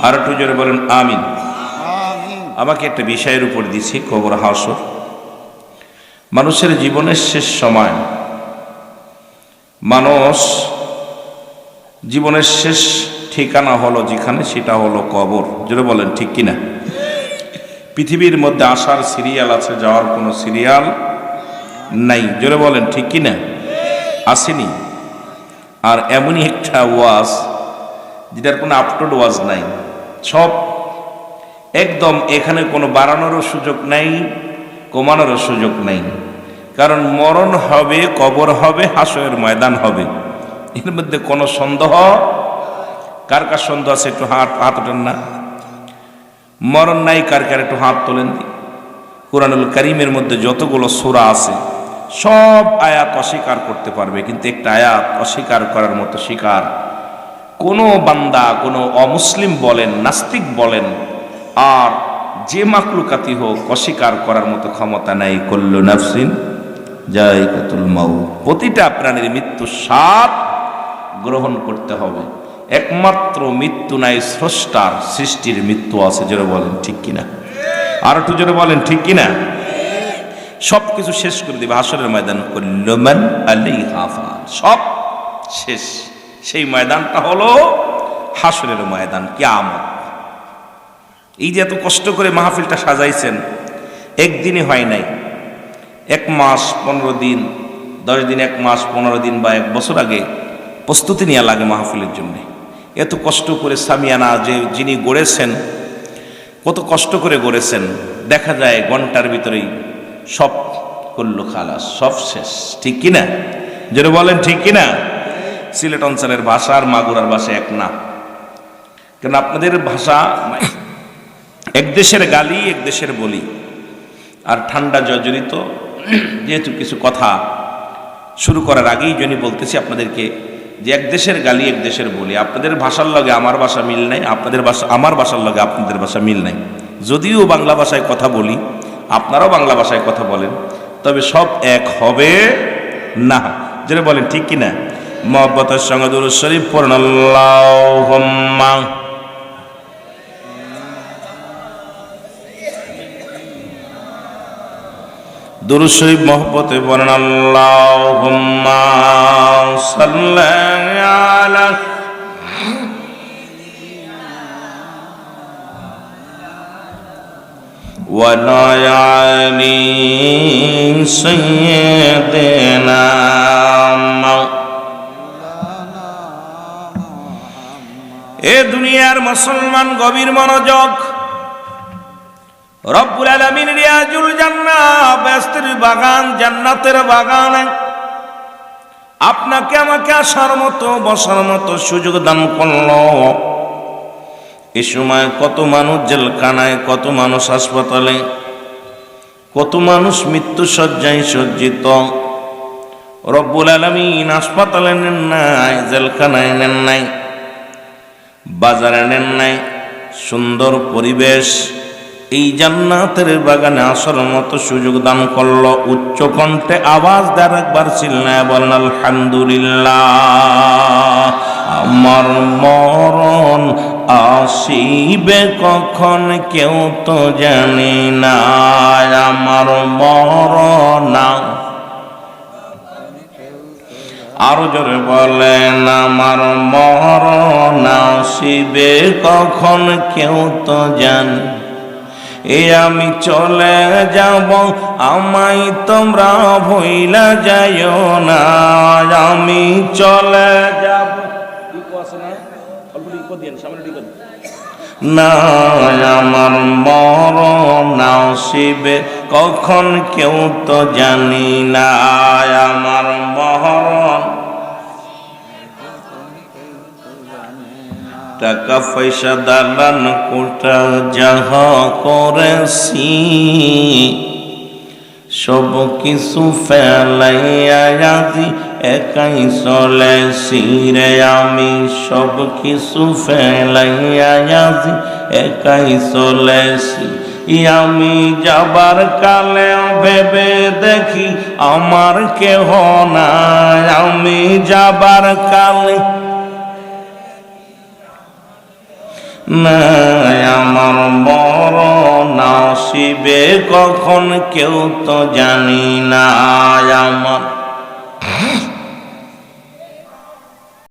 আর একটু জোরে বলেন আমিন। আমাকে একটা বিষয়ের উপর দিছি, কবর হাসর। মানুষের জীবনের শেষ সময়, মানুষ জীবনের শেষ ঠিকানা হলো যেখানে, সেটা হলো কবর। জোরে বলেন ঠিক কিনা? পৃথিবীর মধ্যে আসার সিরিয়াল আছে, যাওয়ার কোনো সিরিয়াল নাই। জোরে বলেন ঠিক কিনা? আসেনি। আর এমনই একটা ওয়াজ যেটার কোনো আপটুড ওয়াজ নাই, সব একদম। এখানে কোনো বাড়ানোরও সুযোগ নাই, কমানোরও সুযোগ নাই। কারণ মরণ হবে, কবর হবে, হাসরের ময়দান হবে, এর মধ্যে কোনো সন্দেহ। কার কার সন্দেহ আছে একটু হাত ওঠেন না। মরণ নাই কার কার একটু হাত তোলেন। কুরআনুল কারীমের মধ্যে যতগুলো সূরা আছে সব আয়াত অস্বীকার করতে পারবে, কিন্তু একটা আয়াত অস্বীকার করার মতো শিকার কোনো বান্দা, কোনো অমুসলিম বলেন, নাস্তিক বলেন, আর যে মাখলুকাতি হোক, অস্বীকার করার মতো ক্ষমতা নাই। কুল্লু নাফসিন যায়িকাতুল মাউত, প্রতিটা প্রাণীর মৃত্যু স্বাদ গ্রহণ করতে হবে। একমাত্র মৃত্যু নাই স্রষ্টার, সৃষ্টির মৃত্যু আছে। জোরে বলেন ঠিক কিনা? আর একটু জোরে বলেন ঠিক কিনা? সব কিছু শেষ করে দিবে হাসরের ময়দান। কুল্লু মান আলাইহা ফান, সব শেষ। সেই ময়দানটা হলো হাসরের ময়দান, কিয়ামত। এই যে এত কষ্ট করে মাহফিলটা সাজাইছেন, একদিনই হয় নাই। 1 মাস 15 দিন, 10 দিন, 1 মাস 15 দিন বা 1 বছর আগে প্রস্তুতি নেওয়া লাগে মাহফিলের জন্য। এত কষ্ট করে সামিয়ানা যে যিনি গড়েছেন, কত কষ্ট করে গড়েছেন, দেখা যায় ঘন্টার ভিতরেই সব করল খালাস, সব শেষ। ঠিক কিনা? যেটা বলেন ঠিক কিনা? সিলেট অঞ্চলের ভাষা আর মাগুরার ভাষা এক না, কেন আপনাদের ভাষা এক দেশের গালি, এক দেশের বলি। আর ঠান্ডা জর্জরিত, যেহেতু কিছু কথা শুরু করার আগেই জন্য বলতেছি আপনাদেরকে যে এক দেশের গালি, এক দেশের বলি। আপনাদের ভাষার লগে আমার ভাষা মিল নাই, আপনাদের ভাষা আমার ভাষার লগে আপনাদের ভাষা মিল নাই। যদিও বাংলা ভাষায় কথা বলি, আপনারাও বাংলা ভাষায় কথা বলেন, তবে সব এক হবে না। যেটা বলেন ঠিক কিনা? মহব্বতের সঙ্গে দুরূদ শরীফ পড়ুন। আল্লাহুম্মা দুরূদ শরীফ মহব্বতে পড়ুন। আল্লাহুম্মা সাল্লি আলা ওয়া আলা আলি সাইয়্যিদিনা। এ দুনিয়ার মুসলমান, গভীর মনোযোগ। রব্বুল আলামিন রিয়াজুল জান্নাহ, বেহেশতের বাগান, জান্নাতের বাগানে আপনাকে আমাকে আসার মতো, বসার মতো সুযোগ দান করলো। এ সময় কত মানুষ জেলখানায়, কত মানুষ হাসপাতালে, কত মানুষ মৃত্যু শয্যায় সজ্জিত। রব্বুল আলামিন হাসপাতালে নেন নাই, জেলখানায় নেন নাই, বাজারে নেন নাই, সুন্দর পরিবেশ, এই জান্নাতের বাগানে আসার মতো সুযোগ দান করলো। উচ্চ কণ্ঠে আওয়াজ দেয় একবার চিল্লায় বলেন আলহামদুলিল্লাহ। আমার মরণ আসিবে কখন কেউ তো জানি না, আমার মরণ। আরো জোরে বলেন আমার মরণ আসিবে কখন কেউ তো জানি। এ আমি চলে যাব, আমায় তোমরা ভুইলা যাইও না, আমি চলে যাব না, আমার মরণ আসিবে কখন কেউ তো জানি না, আমার মরণ। টাকা পয়সা দালান কোটা যাহা করেছি, সব কিছু ফেলাইয়া আজি একাই চলেছি রে, আমি সব কিছু ফেলাইয়া আজি একাই চলেছি। আমি যাবার কালে ভেবে দেখি আমার কেহ নাই, আমি যাবার কালে নাই আমার মরণ আসিবে কখন কেউ তো জানি না। আমার